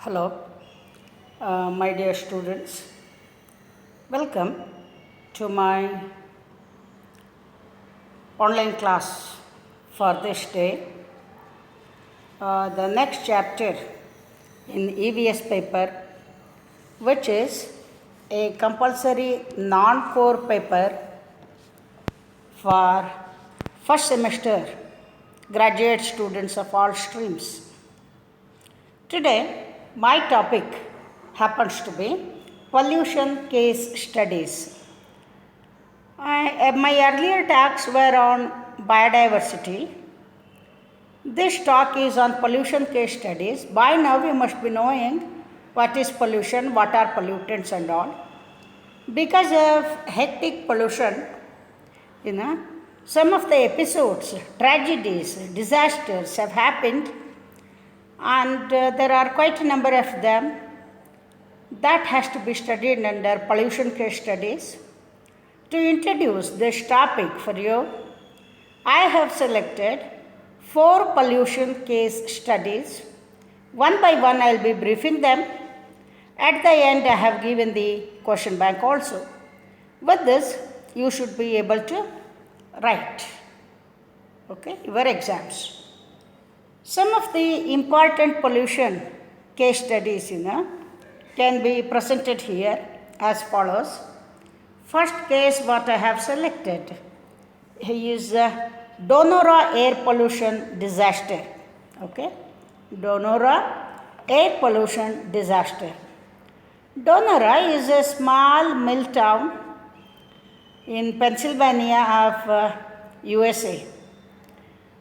Hello, my dear students. Welcome to my online class for this day. The next chapter in EVS paper, which is a compulsory non-core paper for first semester graduate students of all streams. Today, my topic happens to be pollution case studies. My earlier talks were on biodiversity. This talk is on pollution case studies. By now, you must be knowing what is pollution, what are pollutants, and all. Because of hectic pollution, some of the episodes, tragedies, disasters have happened, and there are quite a number of them that has to be studied under pollution case studies. To introduce this topic for you, I have selected 4 pollution case studies. One by one I will be briefing them. At the end I have given the question bank also. With this you should be able to write your exams. Some of the important pollution case studies can be presented here as follows. First case what I have selected is Donora air pollution disaster. Donora air pollution disaster. Donora is a small mill town in Pennsylvania of USA.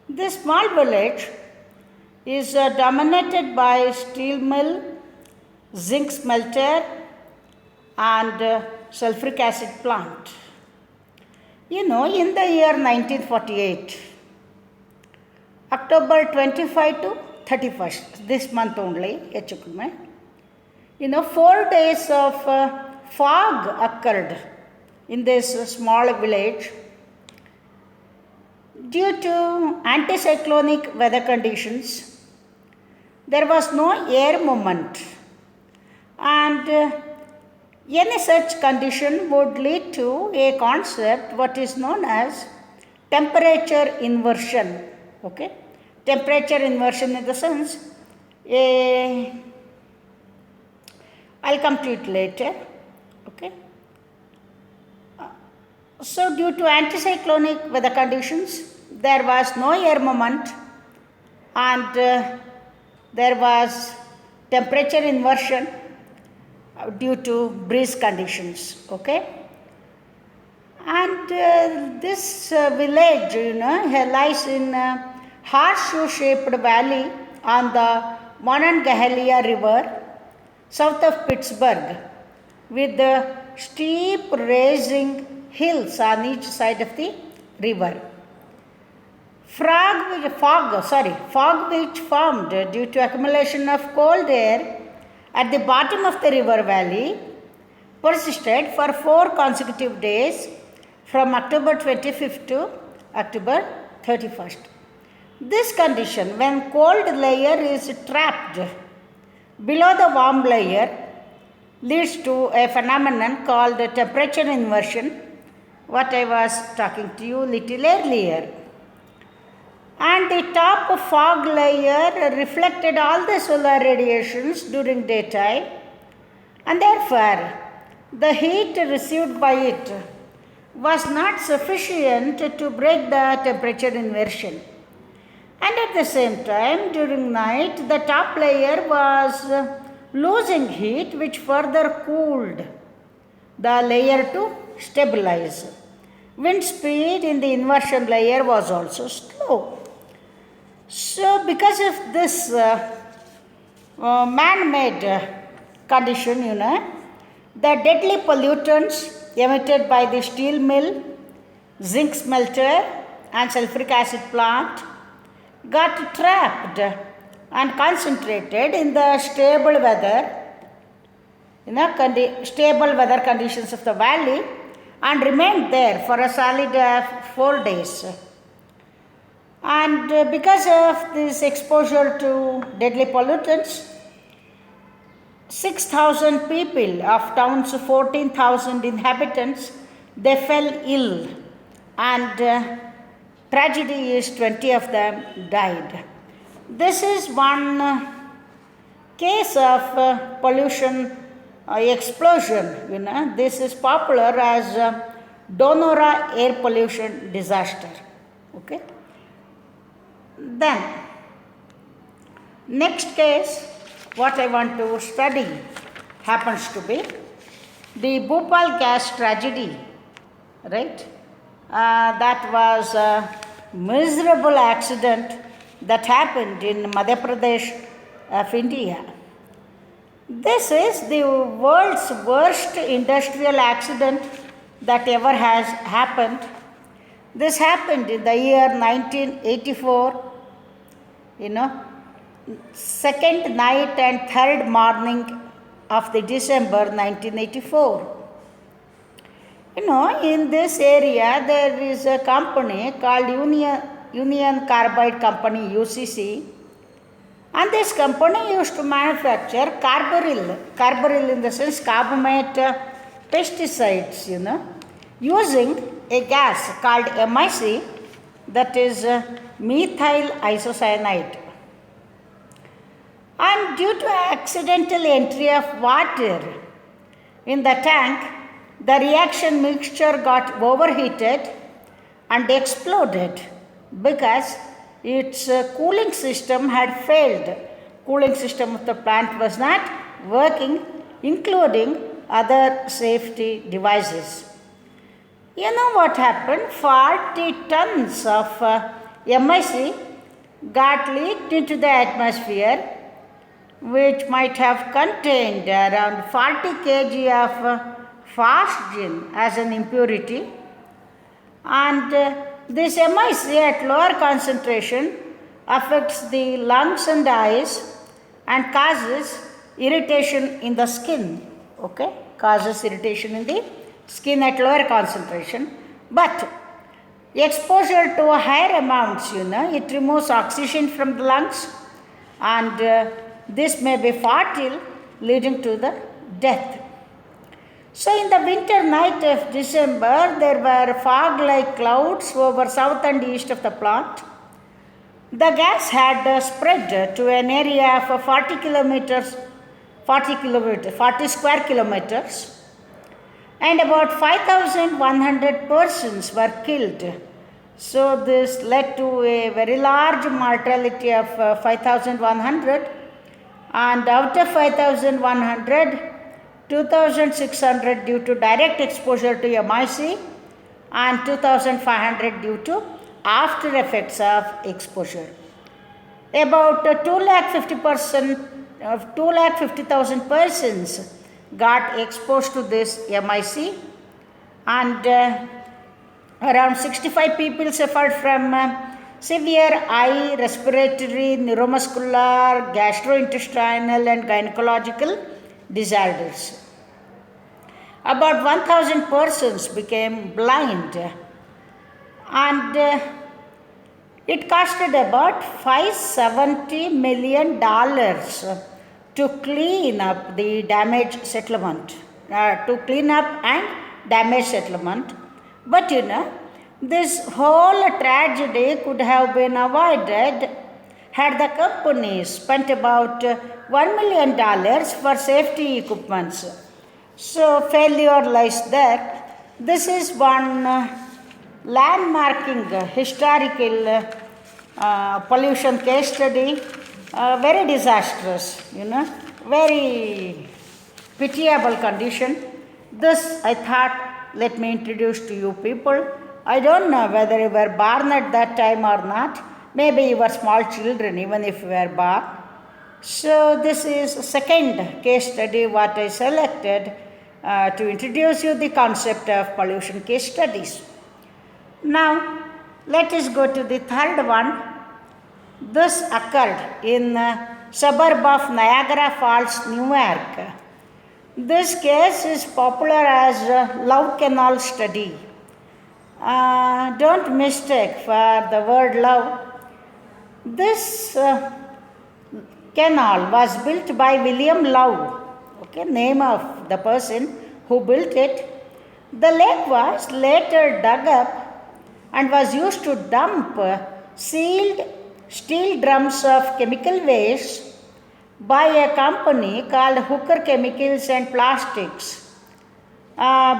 This small village is dominated by steel mill, zinc smelter, and sulfuric acid plant. In the year 1948, October 25 to 31st, this month only, 4 days of fog occurred in this small village. Due to anticyclonic weather conditions, there was no air movement, and any such condition would lead to a concept what is known as temperature inversion. Temperature inversion in the sense, I'll come to it later. So due to anticyclonic weather conditions, there was no air movement, and there was temperature inversion due to breeze conditions. And this village lies in a horseshoe shaped valley on the Monongahela River south of Pittsburgh, with the steep rising hills on each side of the river. Fog which formed due to accumulation of cold air at the bottom of the river valley persisted for 4 consecutive days from October 25th to October 31st. This condition, when cold layer is trapped below the warm layer, leads to a phenomenon called temperature inversion, what I was talking to you little earlier. And the top fog layer reflected all the solar radiations during daytime, and therefore the heat received by it was not sufficient to break the temperature inversion. And at the same time, during night, the top layer was losing heat, which further cooled the layer to stabilize. Wind speed in the inversion layer was also slow. So because of this man-made condition, the deadly pollutants emitted by the steel mill, zinc smelter, and sulfuric acid plant got trapped and concentrated in the stable weather conditions of the valley, and remained there for a solid 4 days. And because of this exposure to deadly pollutants, 6,000 people of town's 14,000 inhabitants, they fell ill, and tragedy is 20 of them died. This is one case of pollution explosion. This is popular as Donora air pollution disaster. Okay. Then, next case, what I want to study happens to be the Bhopal Gas Tragedy, right? That was a miserable accident that happened in Madhya Pradesh of India. This is the world's worst industrial accident that ever has happened. This happened in the year 1984, second night and third morning of the December 1984. In this area there is a company called Union Carbide Company, UCC, and this company used to manufacture carbaryl in the sense carbamate pesticides, using a gas called MEEC, that is methyl isocyanate. And due to accidental entry of water in the tank, the reaction mixture got overheated and exploded because its cooling system had failed. Cooling system of the plant was not working, including other safety devices. You know what happened? 40 tons of MEEC got leaked into the atmosphere, which might have contained around 40 kg of phosgene as an impurity, and this MEEC at lower concentration affects the lungs and eyes and causes irritation in the skin. Okay, causes irritation in the skin at lower concentration, but exposure to higher amounts, it removes oxygen from the lungs, and this may be fatal, leading to the death. So in the winter night of December, there were fog-like clouds over south and east of the plant. The gas had spread to an area of 40 square kilometers, and about 5,100 persons were killed. So this led to a very large mortality of 5,100, and out of 5,100, 2,600 due to direct exposure to MEEC and 2,500 due to after effects of exposure. About 250,000 persons got exposed to this MEEC, and around 65 people suffered from severe eye, respiratory, neuromuscular, gastrointestinal and gynecological disorders. About 1,000 persons became blind, and it costed about $570 million to clean up the damage settlement, But this whole tragedy could have been avoided had the company spent about $1 million for safety equipments. So failure lies there. This is one landmarking historical pollution case study, very disastrous, very pitiable condition. This I thought, let me introduce to you people. I don't know whether you were born at that time or not. Maybe you were small children even if you were born. So this is second case study what I selected to introduce you the concept of pollution case studies. Now let us go to the third one. This occurred in suburb of Niagara Falls, New York. This case is popular as love canal study. Don't mistake for the word love. This canal was built by William Love okay, name of the person who built it. The lake was later dug up and was used to dump sealed steel drums of chemical waste by a company called Hooker Chemicals and Plastics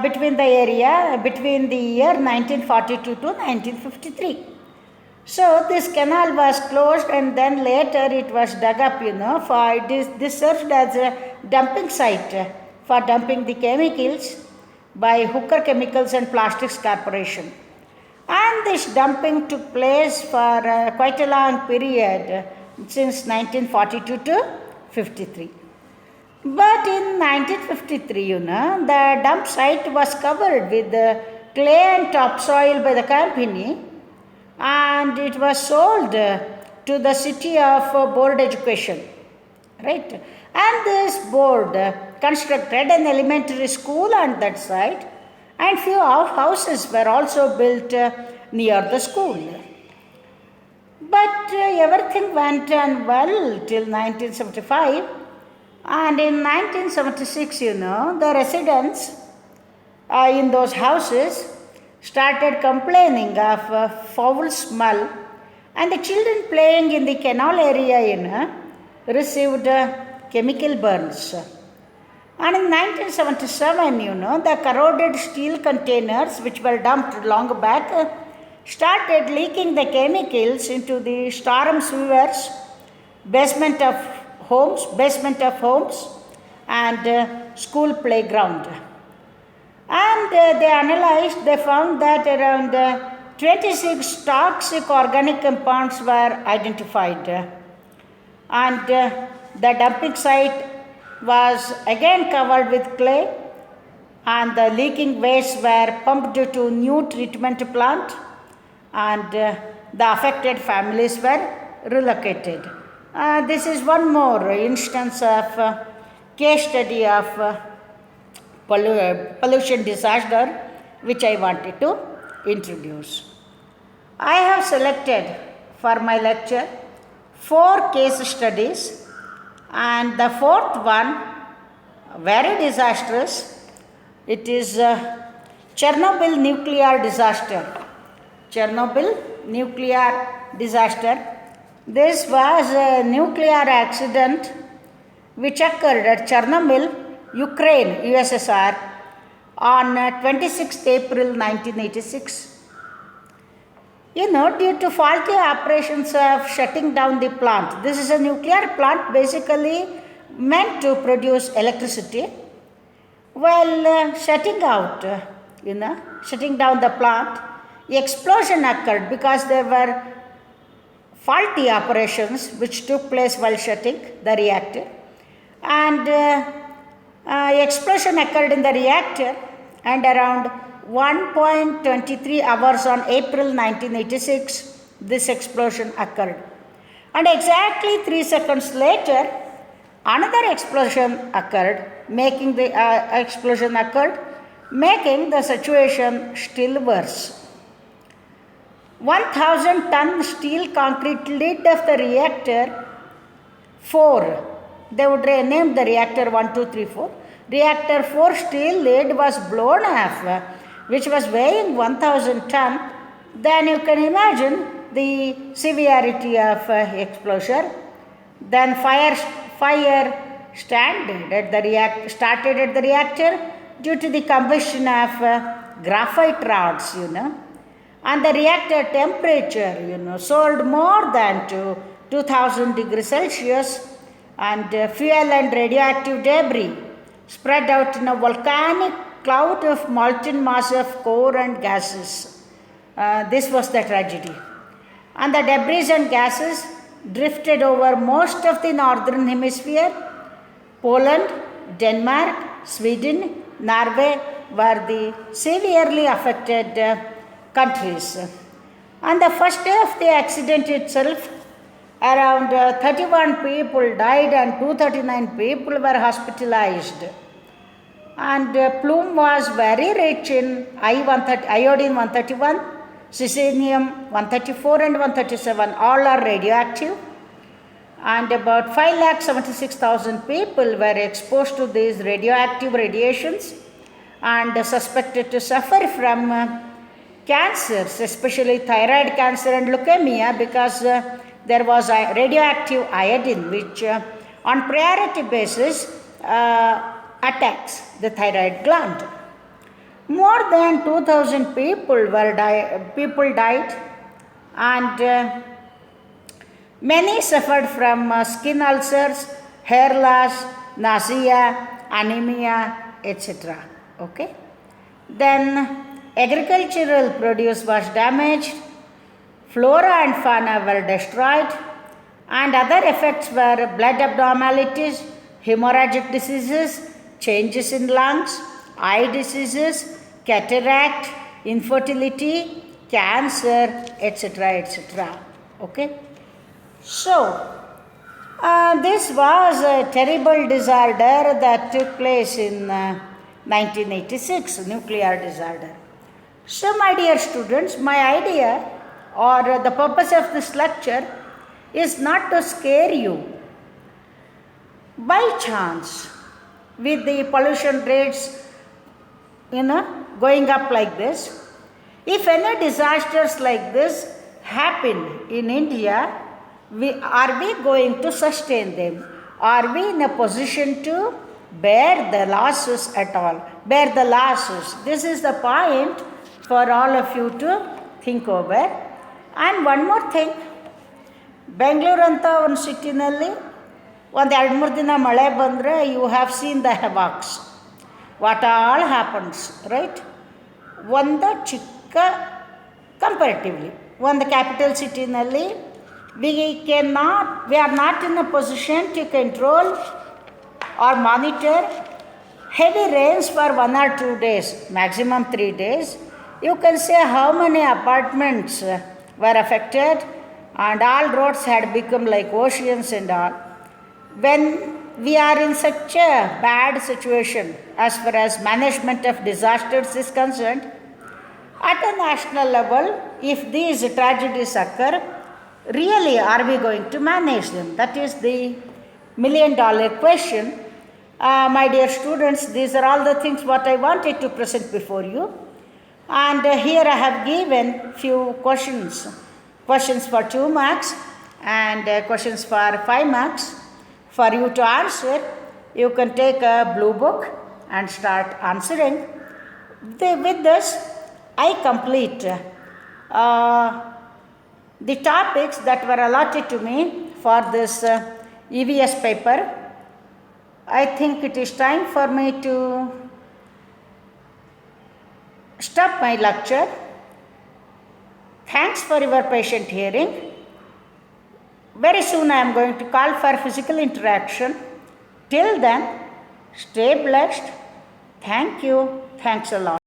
between the year 1942 to 1953. So this canal was closed and then later it was dug up, for this served as a dumping site for dumping the chemicals by Hooker Chemicals and Plastics Corporation. And this dumping took place for quite a long period since 1942 to 53. But in 1953, the dump site was covered with clay and topsoil by the company, and it was sold to the city of board education, right? And this board constructed an elementary school on that site, and few houses were also built near the school. But everything went on well till 1975, and in 1976, the residents in those houses started complaining of foul smell, and the children playing in the canal area received chemical burns. And in 1977, the corroded steel containers which were dumped long back started leaking the chemicals into the storm sewers, basement of homes, and school playground. And they found that around 26 toxic organic compounds were identified. And the dumping site was again covered with clay, and the leaking wastes were pumped to new treatment plant, and the affected families were relocated. This is one more instance of case study of pollution disaster which I wanted to introduce. I have selected for my lecture 4 case studies, and the fourth one, very disastrous. It is Chernobyl nuclear disaster. Chernobyl nuclear disaster. This was a nuclear accident which occurred at Chernobyl, Ukraine, USSR on 26th April 1986. Due to faulty operations of shutting down the plant. This is a nuclear plant basically meant to produce electricity. While shutting down the plant, the explosion occurred because there were faulty operations which took place while shutting the reactor. And explosion occurred in the reactor, and around 1.23 hours on April 1986, this explosion occurred. And exactly 3 seconds later, another explosion occurred, making the situation still worse. 1,000-ton steel concrete lid of the reactor 4, they would name the reactor 1, 2, 3, 4. Reactor 4 steel lid was blown off, which was weighing 1,000 ton. Then you can imagine the severity of explosion. Then fire started at the reactor due to the combustion of graphite rods, And the reactor temperature, soared more than to 2000 degrees Celsius, and fuel and radioactive debris spread out in a volcanic cloud of molten mass of core and gases. This was the tragedy. And the debris and gases drifted over most of the northern hemisphere. Poland, Denmark, Sweden, Norway were the severely affected countries. On the first day of the accident itself, around 31 people died and 239 people were hospitalized. And plume was very rich in iodine 131, cesium 134 and 137, all are radioactive. and about 5,76,000 people were exposed to these radioactive radiations and suspected to suffer from cancers, especially thyroid cancer and leukemia, because there was a radioactive iodine which on priority basis attacks the thyroid gland. More than 2,000 people died, and many suffered from skin ulcers, hair loss, nausea, anemia, etc. Okay. Then agricultural produce was damaged, flora and fauna were destroyed, and other effects were blood abnormalities, hemorrhagic diseases, changes in lungs, eye diseases, cataract, infertility, cancer, etc. etc. Okay. So, this was a terrible disaster that took place in 1986, nuclear disaster. So, my dear students, my idea or the purpose of this lecture is not to scare you. By chance, with the pollution rates, going up like this, if any disasters like this happen in India, are we going to sustain them? Are we in a position to bear the losses at all? Bear the losses. This is the point for all of you to think over. And one more thing, Bangalore anta one city-nalli ಒಂದು 2-3 ದಿನ ಮಳೆ ಬಂದರೆ you have seen the havocs, what all happens, right? ಒಂದು ಚಿಕ್ಕ comparatively ಒಂದು capital ಸಿಟಿನಲ್ಲಿ we are not in a position to control or monitor heavy rains for 1 or 2 days, maximum 3 days. You can say how many apartments were affected, and all roads had become like oceans and all. When we are in such a bad situation as far as management of disasters is concerned, at a national level, if these tragedies occur, really are we going to manage them? That is the million-dollar question. My dear students, these are all the things what I wanted to present before you. And here I have given few questions for 2 marks and questions for 5 marks. For you to answer, you can take a blue book and start answering. With this, I complete the topics that were allotted to me for this EVS paper. I think it is time for me to stop my lecture. Thanks for your patient hearing. Very soon I am going to call for physical interaction. Till then, stay blessed. Thank you. Thanks a lot.